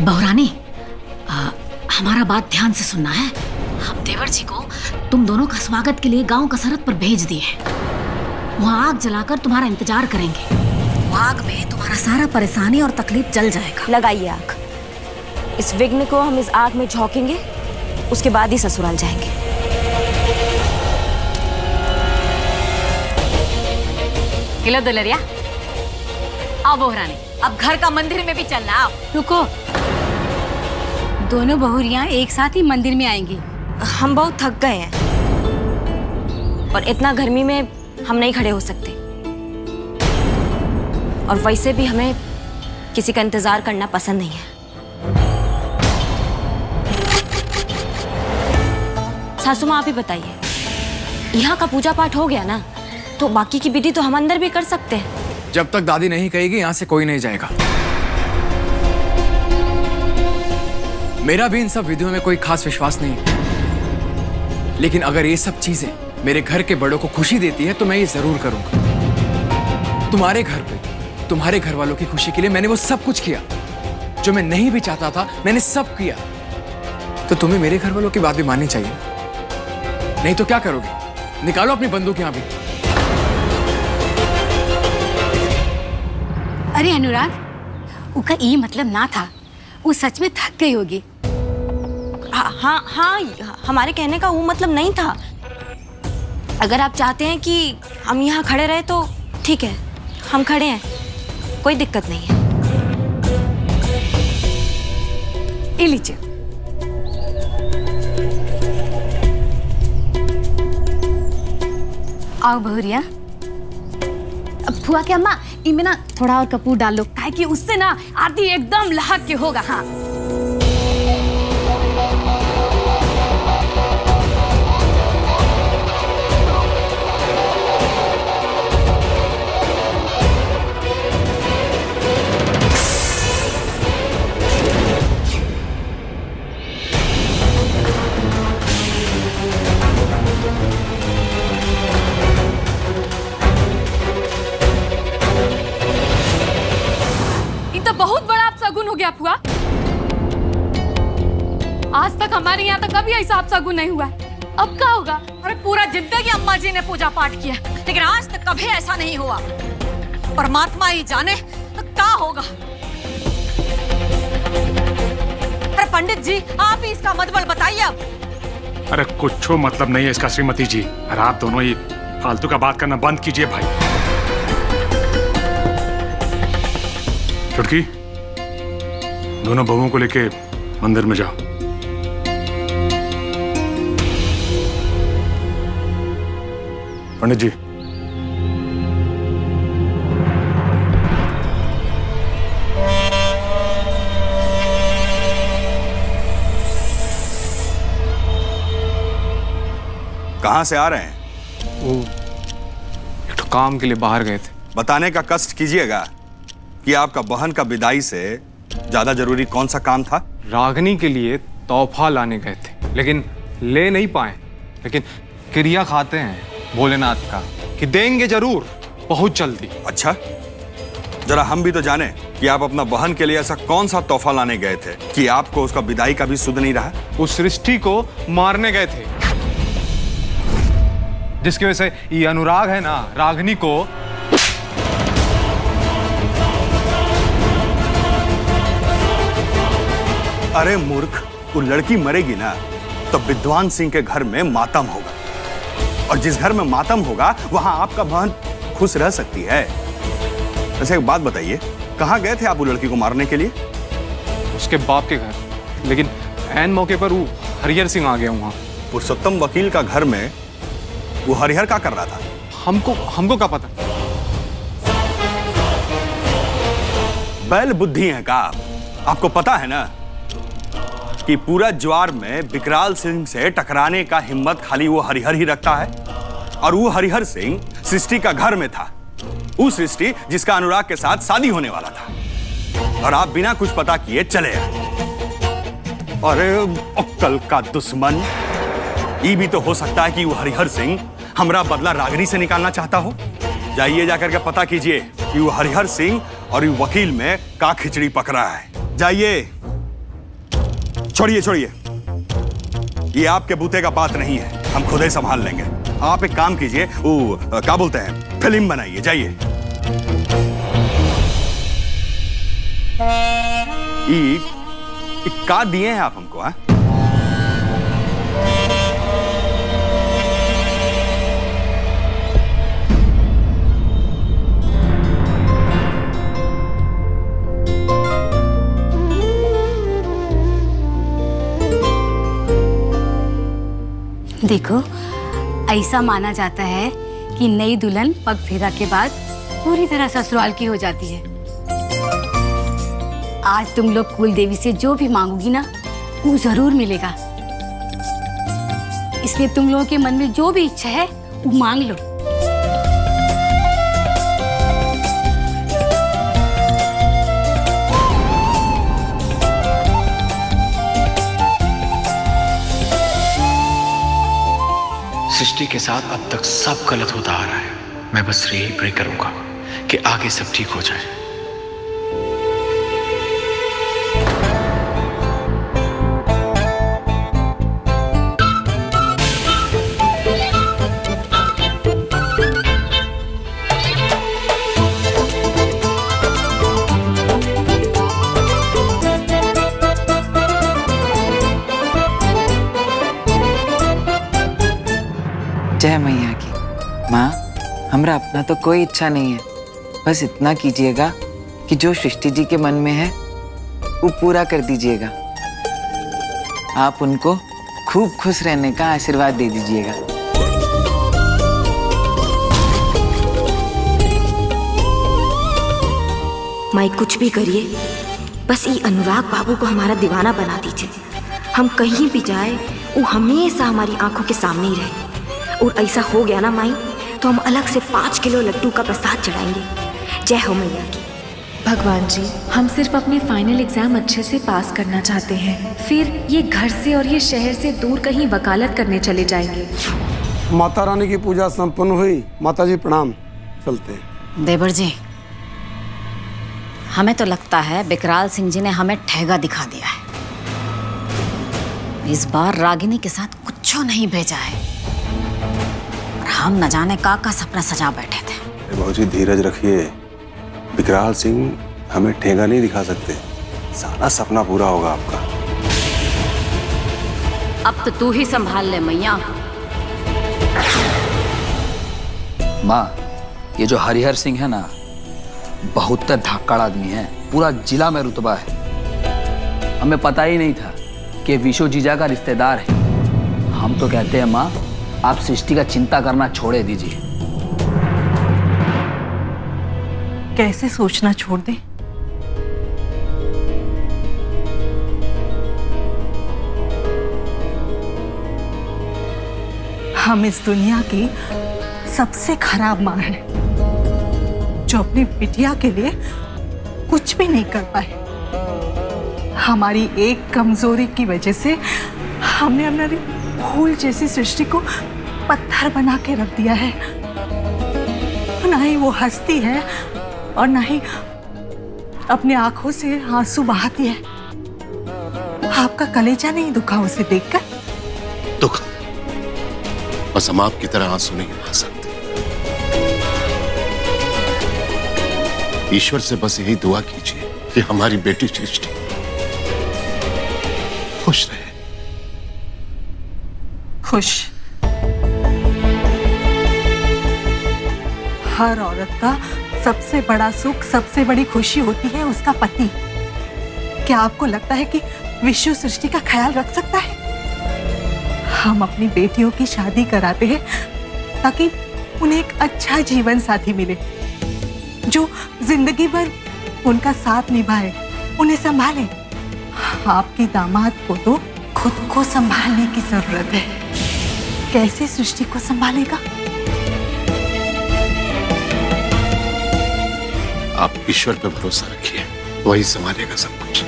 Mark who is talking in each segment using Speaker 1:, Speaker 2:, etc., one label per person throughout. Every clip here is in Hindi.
Speaker 1: बहुरानी, हमारा बात ध्यान से सुनना है। हम देवर जी को तुम दोनों का स्वागत के लिए गांव का सरहद पर भेज दिए हैं। वहाँ आग जलाकर तुम्हारा इंतजार करेंगे। वो आग में तुम्हारा सारा परेशानी और तकलीफ जल जाएगा।
Speaker 2: लगाइए आग। इस विघ्न को हम इस आग में झोंकेंगे, उसके बाद ही ससुराल जाएंगे।
Speaker 1: किलो दुलरिया, आओ बहुरानी, अब घर का मंदिर में भी चलना। आओ।
Speaker 3: रुको, दोनों बहुरियां एक साथ ही मंदिर में आएंगी।
Speaker 2: हम बहुत थक गए हैं और इतना गर्मी में हम नहीं खड़े हो सकते, और वैसे भी हमें किसी का इंतजार करना पसंद नहीं है। सासू माँ, आप ही बताइए, यहाँ का पूजा पाठ हो गया ना, तो बाकी की विधि तो हम अंदर भी कर सकते हैं।
Speaker 4: जब तक दादी नहीं कहेगी यहाँ से कोई नहीं जाएगा। मेरा भी इन सब विधियों में कोई खास विश्वास नहीं है, लेकिन अगर ये सब चीजें मेरे घर के बड़ों को खुशी देती है तो मैं ये जरूर करूंगा। तुम्हारे घर पे, तुम्हारे घर वालों की खुशी के लिए मैंने वो सब कुछ किया जो मैं नहीं भी चाहता था, मैंने सब किया। तो तुम्हें मेरे घर वालों की बात भी माननी चाहिए, नहीं तो क्या करोगे? निकालो अपनी बंदूक यहाँ भी।
Speaker 3: अरे अनुराग, उसका ये मतलब ना था, वो सच में थक गई होगी।
Speaker 2: हाँ, हमारे कहने का वो मतलब नहीं था। अगर आप चाहते हैं कि हम यहाँ खड़े रहे तो ठीक है, हम खड़े हैं, कोई दिक्कत नहीं है।
Speaker 3: ये लीजिए। आओ बहुरिया। अब फुआ के अम्मा, इनमें ना थोड़ा और कपूर डाल लो, काहे कि उससे ना आरती एकदम लहक के होगा। हाँ,
Speaker 5: बहुत बड़ा अपशगुन हो गया फुआ। आज तक हमारे यहाँ तो कभी ऐसा अपशगुन नहीं हुआ। अब क्या होगा?
Speaker 1: अरे पूरा जिंदगी अम्मा जी ने पूजा पाठ किया, लेकिन आज तक कभी ऐसा नहीं हुआ। परमात्मा ही जाने तो क्या होगा। अरे पंडित जी, आप ही इसका मतलब बताइए अब।
Speaker 6: अरे कुछ मतलब नहीं है इसका श्रीमती जी। अरे आप दोनों ही फालतू का बात करना बंद कीजिए भाई। चुटकी, दोनों बहुओं को लेके मंदिर में जाओ। पंडित जी,
Speaker 7: कहां से आ रहे हैं?
Speaker 4: वो एक तो काम के लिए बाहर गए थे।
Speaker 7: बताने का कष्ट कीजिएगा कि आपका बहन का विदाई से ज्यादा जरूरी कौन सा काम था?
Speaker 4: रागनी के लिए तोहफा लाने गए थे, लेकिन ले नहीं पाए। लेकिन क्रिया खाते हैं भोलेनाथ का कि देंगे जरूर, बहुत जल्दी।
Speaker 7: अच्छा, जरा हम भी तो जाने कि आप अपना बहन के लिए ऐसा कौन सा तोहफा लाने गए थे कि आपको उसका विदाई का भी सुध नहीं रहा?
Speaker 4: उस सृष्टि को मारने गए थे, जिसकी वजह से ये अनुराग है ना, रागनी को
Speaker 7: अरे मूर्ख, वो लड़की मरेगी ना तो विद्वान सिंह के घर में मातम होगा, और जिस घर में मातम होगा वहां आपका बहन खुश रह सकती है। वैसे एक बात बताइए, कहां गए थे आप वो लड़की को मारने के लिए?
Speaker 4: उसके बाप के घर, लेकिन ऐन मौके पर वो हरिहर सिंह आ गया वहां।
Speaker 7: पुरुषोत्तम वकील का घर में वो हरिहर क्या कर रहा था?
Speaker 4: हमको क्या पता।
Speaker 7: बैल बुद्धि है का? आपको पता है ना कि पूरा ज्वार में विकराल सिंह से टकराने का हिम्मत खाली वो हरिहर ही रखता है, और वो हरिहर सिंह सृष्टि का घर में था, वो सृष्टि जिसका अनुराग के साथ शादी होने वाला था, और आप बिना कुछ पता किए चले आए। अरे अक्कल का दुश्मन, ये भी तो हो सकता है कि वो हरिहर सिंह हमरा बदला रागनी से निकालना चाहता हो। जाइए जाकर के पता कीजिए कि वो हरिहर सिंह और वो वकील में का खिचड़ी पक रहा है। जाइए छोड़िए छोड़िए, ये आपके बूते का बात नहीं है, हम खुद ही संभाल लेंगे। आप एक काम कीजिए, वो क्या बोलते हैं, फिल्म बनाइए, जाइए। ये का दिए हैं आप हमको? हाँ,
Speaker 3: देखो, ऐसा माना जाता है कि नई दुल्हन पग फेरा के बाद पूरी तरह ससुराल की हो जाती है। आज तुम लोग कुल देवी से जो भी मांगोगी ना, वो जरूर मिलेगा। इसलिए तुम लोगों के मन में जो भी इच्छा है वो मांग लो।
Speaker 8: सृष्टि के साथ अब तक सब गलत होता आ रहा है। मैं बस यही प्रे करूंगा कि आगे सब ठीक हो जाए।
Speaker 9: जय मैया की। माँ, हमरा अपना तो कोई इच्छा नहीं है, बस इतना कीजिएगा कि जो सृष्टि जी के मन में है वो पूरा कर दीजिएगा। आप उनको खूब खुश रहने का आशीर्वाद दे दीजिएगा।
Speaker 2: माई कुछ भी करिए, बस ये अनुराग बाबू को हमारा दीवाना बना दीजिए। हम कहीं भी जाए वो हमेशा हमारी आंखों के सामने ही रहे। और ऐसा हो गया ना माई, तो हम अलग से 5 किलो लड्डू का प्रसाद चढ़ाएंगे। जय हो मैया की।
Speaker 10: भगवान जी, हम सिर्फ अपने फाइनल एग्जाम अच्छे से पास करना चाहते हैं, फिर ये घर से और ये शहर से दूर कहीं वकालत करने चले जाएंगे।
Speaker 11: माता रानी की पूजा संपन्न हुई। माता जी प्रणाम, चलते हैं।
Speaker 1: देवर जी, हमें तो लगता है बिकराल सिंह जी ने हमें ठेगा दिखा दिया है। इस बार रागिनी के साथ कुछ नहीं भेजा है। हम न जाने का सपना सजा बैठे थे।
Speaker 12: बहुत धीरज रखिए, विकराल सिंह हमें ठेगा नहीं दिखा सकते। सारा सपना पूरा होगा आपका।
Speaker 1: अब तो तू ही संभाल ले मैया।
Speaker 13: माँ, ये जो हरिहर सिंह है ना, बहुत धाकड़ आदमी है, पूरा जिला में रुतबा है। हमें पता ही नहीं था कि विशु जीजा का रिश्तेदार है। हम तो कहते हैं माँ, आप सृष्टि का चिंता करना छोड़े दीजिए।
Speaker 14: कैसे सोचना छोड़ दे? हम इस दुनिया की सबसे खराब माँ है, जो अपनी बिटिया के लिए कुछ भी नहीं कर पाए। हमारी एक कमजोरी की वजह से हमने हमारी फूल जैसी सृष्टि को पत्थर बना के रख दिया है। ना ही वो हंसती है और ना ही अपने आंखों से आंसू बहाती है। आपका कलेजा नहीं दुखा उसे देखकर?
Speaker 12: दुख, बस हम आपकी तरह आंसू नहीं बहा सकते। ईश्वर से बस यही दुआ कीजिए कि हमारी बेटी सृष्टि खुश रहे।
Speaker 14: खुश। हर औरत का सबसे बड़ा सुख, सबसे बड़ी खुशी होती है उसका पति। क्या आपको लगता है कि विश्व सृष्टि का ख्याल रख सकता है? हम अपनी बेटियों की शादी कराते हैं ताकि उन्हें एक अच्छा जीवन साथी मिले, जो जिंदगी भर उनका साथ निभाए, उन्हें संभाले। आपकी दामाद को तो खुद को संभालने की जरूरत है। कैसे सृष्टि को संभालेगा?
Speaker 12: आप ईश्वर पे भरोसा रखिए, वही संभालेगा सब कुछ।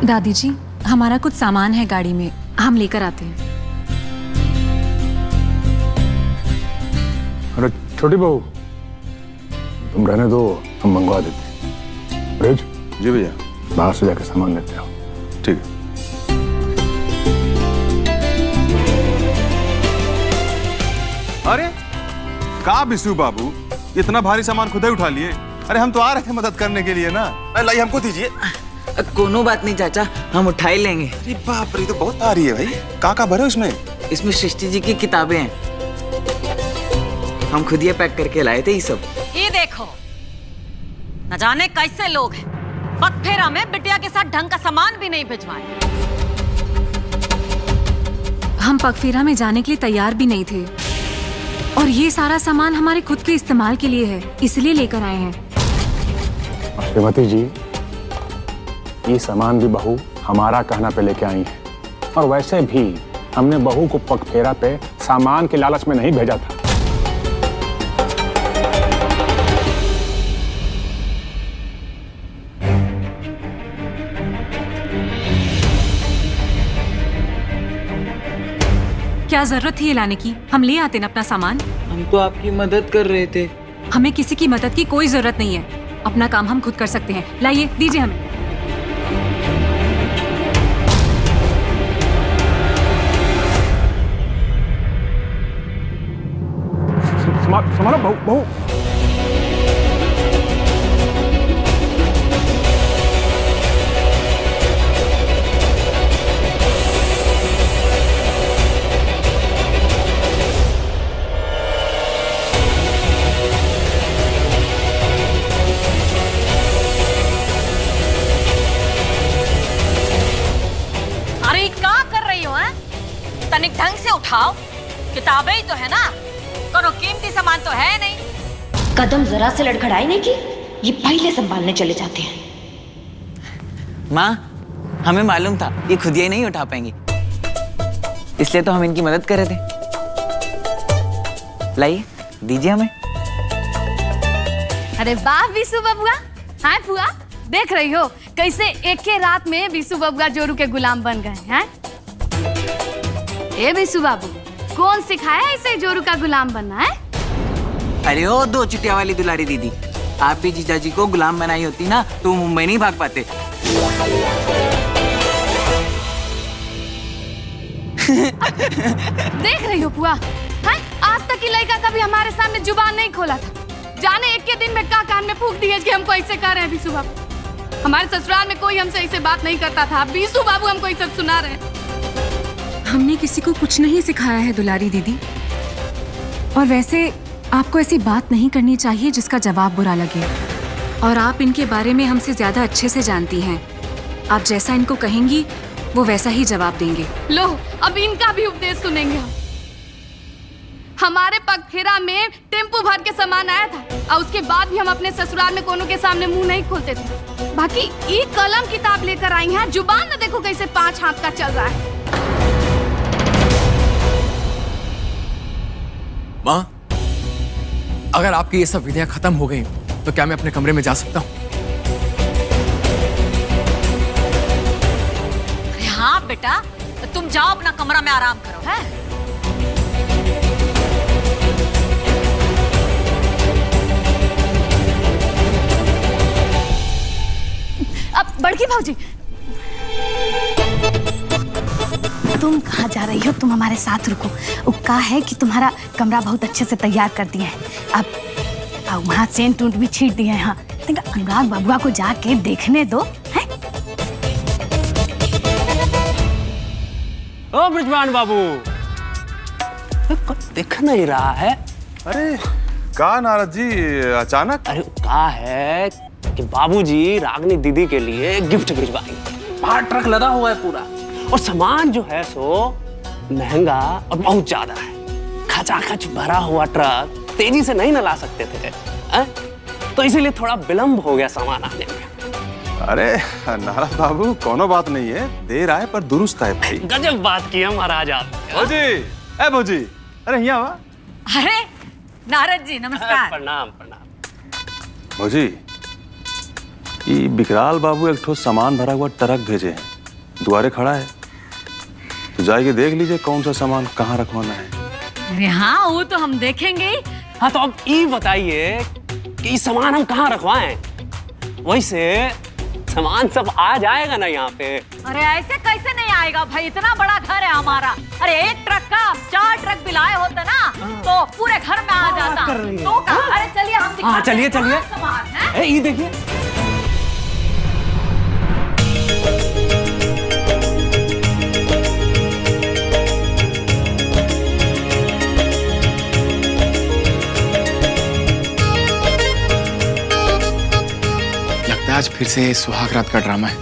Speaker 10: दादी जी, हमारा कुछ सामान है गाड़ी में, हम लेकर आते हैं।
Speaker 11: अरे छोटी बहू, तुम रहने दो, हम मंगवा देते हैं।
Speaker 6: ब्रिज
Speaker 12: जी भैया।
Speaker 6: बाहर से जाके सामान लेते हो।
Speaker 12: ठीक है। अरे का बिशु बाबू, इतना भारी सामान खुद ही उठा लिए? अरे हम तो आ रहे थे मदद करने के लिए ना। लाई हमको दीजिए।
Speaker 9: कोनो बात नहीं चाचा, हम उठा ही लेंगे।
Speaker 12: अरे बाप रे, तो बहुत आ रही है भाई। का भरो इसमें?
Speaker 9: इसमें सृष्टि जी की किताबें हैं, हम खुद ये पैक करके लाए थे ये सब।
Speaker 1: ये देखो, न जाने कैसे लोग हैं, पगफेरा में बिटिया के साथ ढंग का सामान भी नहीं भिजवाए।
Speaker 10: हम पगफेरा में जाने के लिए तैयार भी नहीं थे, और ये सारा सामान हमारे खुद के इस्तेमाल के लिए है, इसलिए लेकर आए हैं।
Speaker 6: श्रीमती जी, ये सामान भी बहू हमारा कहना पे लेके आई है, और वैसे भी हमने बहू को पगफेरा पे सामान के लालच में नहीं भेजा था।
Speaker 10: क्या जरूरत थी ये लाने की? हम ले आते ना अपना सामान।
Speaker 9: हम तो आपकी मदद कर रहे थे।
Speaker 10: हमें किसी की मदद की कोई जरूरत नहीं है, अपना काम हम खुद कर सकते हैं। लाइए, दीजिए हमें।
Speaker 6: संभालो बहू, बहू।
Speaker 1: अरे क्या कर रही हो? तनिक ढंग से उठाओ, किताबें ही तो है ना, कोनो कीमती सामान तो है नहीं।
Speaker 2: कदम जरा से लड़खड़ाई नहीं की, ये पहले संभालने चले जाते हैं।
Speaker 9: माँ, हमें मालूम था ये खुद ही नहीं उठा पाएंगी, इसलिए तो हम इनकी मदद कर रहे थे। लाइए, दीजिए हमें।
Speaker 3: अरे वाह विशु बबुआ। हाँ फुआ, देख रही हो कैसे एक के रात में विशु बबुआ जोरू के गुलाम बन गए हैं। ए विशु बाबू, कौन सिखाया इसे जोरू का गुलाम बनना है?
Speaker 9: अरे ओ दो चुटिया वाली दुलारी दीदी, आप भी जीजा जी को गुलाम बनाई होती ना तो मुंबई नहीं भाग पाते।
Speaker 3: देख रही हो फुआ, हाँ? आज तक की लड़का कभी हमारे सामने जुबान नहीं खोला था। जाने एक के दिन में का कान में फूंक दी है कि हमको ऐसे कर रहे हैं विशु बाबू। हमारे ससुराल में कोई हमसे ऐसे बात नहीं करता था, विशु बाबू हमको ये सब सुना रहे हैं।
Speaker 10: हमने किसी को कुछ नहीं सिखाया है दुलारी दीदी, और वैसे आपको ऐसी बात नहीं करनी चाहिए जिसका जवाब बुरा लगे, और आप इनके बारे में हमसे ज्यादा अच्छे से जानती हैं। आप जैसा इनको कहेंगी वो वैसा ही जवाब देंगे।
Speaker 3: लो, अब इनका भी उपदेश सुनेंगे हम। हमारे पगफेरा में टेम्पो भर के सामान आया था, और उसके बाद भी हम अपने ससुराल में कोनो के सामने मुंह नहीं खोलते थे। बाकी ये कलम किताब लेकर आई हैं, जुबान न देखो कैसे 5 हाथ का चल रहा है।
Speaker 4: माँ, अगर आपकी ये सब विधियां खत्म हो गई तो क्या मैं अपने कमरे में जा सकता हूँ?
Speaker 1: अरे हाँ बेटा, तुम जाओ अपना कमरा में आराम करो। है
Speaker 3: अब बड़की भाऊजी, तुम कहाँ जा रही हो? तुम हमारे साथ रुको। वो कहा है कि तुम्हारा कमरा बहुत अच्छे से तैयार कर दिया है। अब वहाँ सेंट टूंट भी छीट दिए हैं। हाँ, अनुराग बबुआ को जाके देखने दो। है?
Speaker 15: ओ ब्रिजवान बाबू, दिख नहीं रहा है।
Speaker 12: अरे का नारद जी अचानक?
Speaker 15: अरे कहा है कि बाबूजी रागनी दीदी के लिए गिफ्ट भिजवाएंगे। बाहर ट्रक लदा हुआ है पूरा, और सामान जो है सो महंगा और बहुत ज्यादा है। खचाखच भरा हुआ ट्रक तेजी से नहीं न ला सकते थे, तो इसीलिए थोड़ा विलंब हो गया सामान आने में।
Speaker 12: अरे नारद बाबू, कोनो बात नहीं है, देर आए पर दुरुस्त है भाई।
Speaker 15: गजब बात की है महाराज आप।
Speaker 12: भौजी, ए भौजी, अरे यहाँ वा।
Speaker 1: अरे नारद जी नमस्कार।
Speaker 15: प्रणाम प्रणाम।
Speaker 12: भौजी, ये विकराल बाबू एक ठो सामान भरा हुआ ट्रक भेजे हैं, द्वारे खड़ा है, तो जाके देख लीजिए कौन सा सामान कहाँ रखवाना है।
Speaker 1: अरे हाँ, वो तो हम देखेंगे।
Speaker 15: हाँ, तो अब ये बताइए कि ये सामान हम कहाँ रखवाएं? वैसे सामान सब आ जाएगा ना यहाँ पे?
Speaker 1: अरे ऐसे कैसे नहीं आएगा भाई, इतना बड़ा घर है हमारा। अरे एक ट्रक का 4 ट्रक भी लाए होते ना तो पूरे घर में आ जाता। तो अरे चलिए हम
Speaker 15: हाँ चलिए चलिए। ये देखिए,
Speaker 4: लगता है आज फिर से सुहाग रात का ड्रामा है।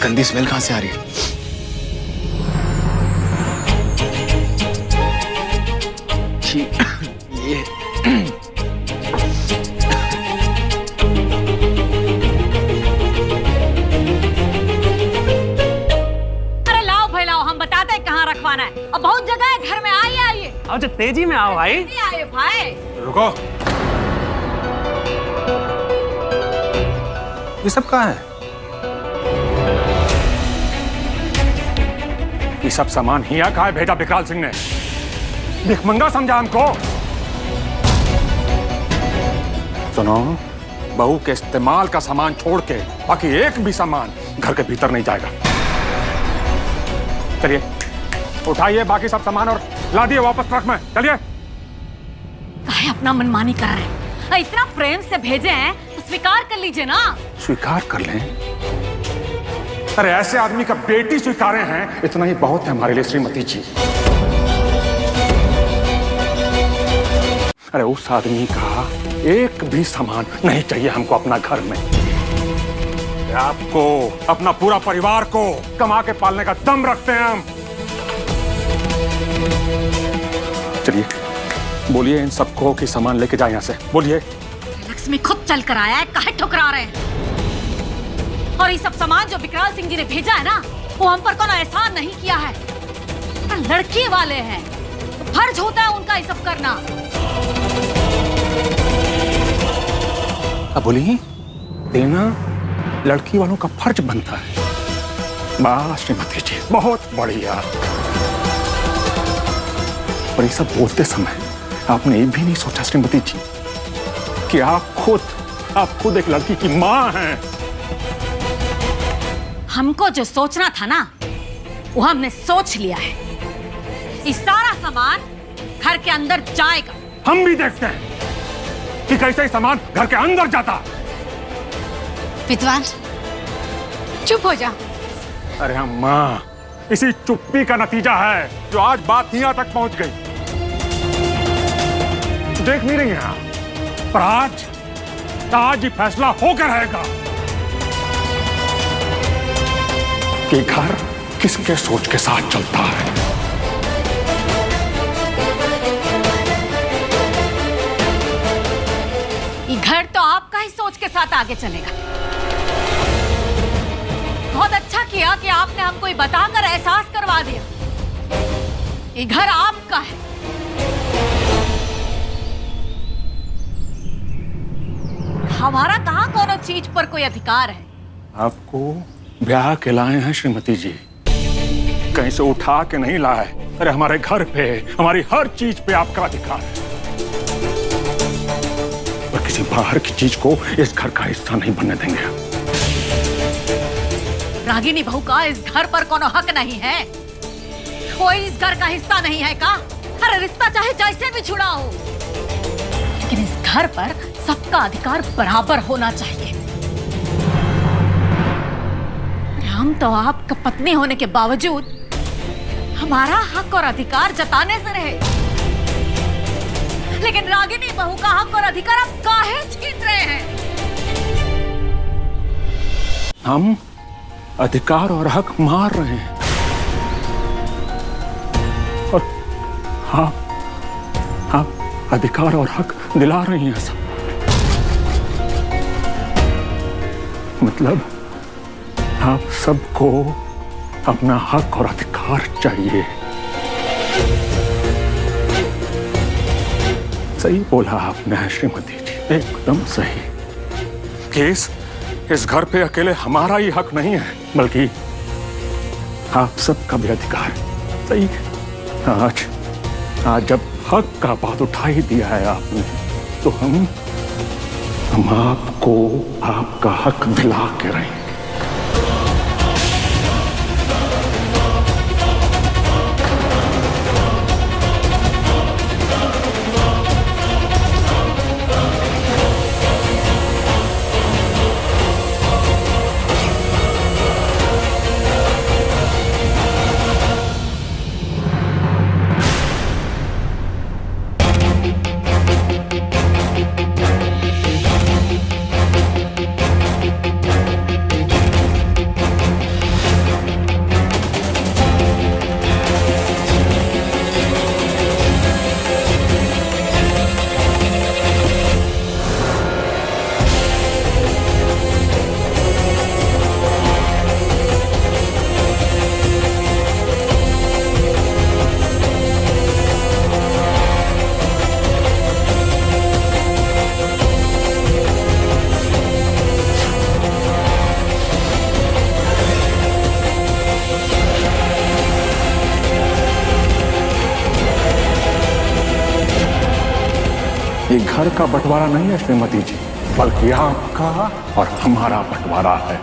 Speaker 4: गंदी स्मेल कहां से आ रही है? ये
Speaker 1: अरे लाओ भाई लाओ, हम बताते हैं कहाँ रखवाना है। अब बहुत जगह है घर में, आइए आइए।
Speaker 15: अब तेजी में आओ भाई।
Speaker 1: नहीं आए भाई।
Speaker 6: रुको, ये सब कहाँ है? ये सब सामान ही यहाँ कहाँ है भेजा विकराल सिंह ने? भिखमंगा समझा हमको? सुनो, बहू के इस्तेमाल का सामान छोड़ के बाकी एक भी सामान घर के भीतर नहीं जाएगा। चलिए उठाइए बाकी सब सामान और ला दिए वापस ट्रक में। चलिए।
Speaker 1: काहे अपना मनमानी कर रहे हैं? इतना प्रेम से भेजे हैं तो स्वीकार कर लीजिए ना।
Speaker 6: स्वीकार कर लें? अरे ऐसे आदमी का बेटी स्वीकारे हैं, इतना ही बहुत है हमारे लिए श्रीमती जी। अरे उस आदमी का एक भी सामान नहीं चाहिए हमको अपना घर में। आपको, अपना पूरा परिवार को कमा के पालने का दम रखते हैं हम। चलिए बोलिए इन सबको कि सामान लेके जाए यहाँ से। बोलिए।
Speaker 1: लक्ष्मी खुद चल कर आया है, काहे ठुकरा रहे हैं? और ये सब सामान जो विकराल सिंह जी ने भेजा है ना, वो हम पर कोनो एहसान नहीं किया है। लड़की वाले हैं, फर्ज होता है उनका ये सब करना।
Speaker 6: अब बोलिए, देना लड़की वालों का फर्ज बनता है। वाह श्रीमती जी, बहुत बढ़िया। पर ये सब बोलते समय आपने ये भी नहीं सोचा श्रीमती जी कि आप खुद एक लड़की की मां हैं।
Speaker 1: हमको जो सोचना था ना, वो हमने सोच लिया है। ये सारा सामान घर के अंदर जाएगा।
Speaker 6: हम भी देखते हैं कि कैसे सामान घर के अंदर जाता।
Speaker 1: विद्वान चुप हो जा।
Speaker 6: अरे अम्मा, इसी चुप्पी का नतीजा है जो आज बात यहाँ तक पहुंच गई। देख नहीं रही हैं आप, पर आज ही फैसला होकर रहेगा कि घर किसके सोच के साथ चलता है।
Speaker 1: ये घर तो आपका ही सोच के साथ आगे चलेगा। बहुत अच्छा किया कि आपने हमको ये बताकर एहसास करवा दिया। ये घर आपका है। हमारा कहाँ कोनो चीज पर कोई अधिकार है?
Speaker 6: आपको ब्याह के लाए हैं श्रीमती जी, कहीं से उठा के नहीं लाए। अरे हमारे घर पे, हमारी हर चीज पे आपका अधिकार है। और किसी बाहर की चीज को इस घर का हिस्सा नहीं बनने देंगे।
Speaker 1: रागिनी बहू का इस घर पर कोनो हक नहीं है। कोई इस घर का हिस्सा नहीं है का? अरे रिश्ता चाहे जैसे भी छुड़ा हो, लेकिन इस घर पर सबका अधिकार बराबर होना चाहिए। हम तो आपका पत्नी होने के बावजूद हमारा हक और अधिकार जताने से रहे, लेकिन रागिनी बहू का हक और अधिकार आप काहे छीन रहे हैं?
Speaker 6: हम अधिकार और हक मार रहे हैं और आप अधिकार और हक दिला रही हैं सब। मतलब आप सबको अपना हक और अधिकार चाहिए। सही बोला आपने श्रीमती जी, एकदम सही। इस घर पे अकेले हमारा ही हक नहीं है, बल्कि आप सबका भी अधिकार है। सही है। आज जब हक का बात उठा ही दिया है आपने, तो हम हम आपको आपका हक दिला के रहेंगे। ये घर का बंटवारा नहीं है श्रीमती जी, बल्कि आपका और हमारा बंटवारा है।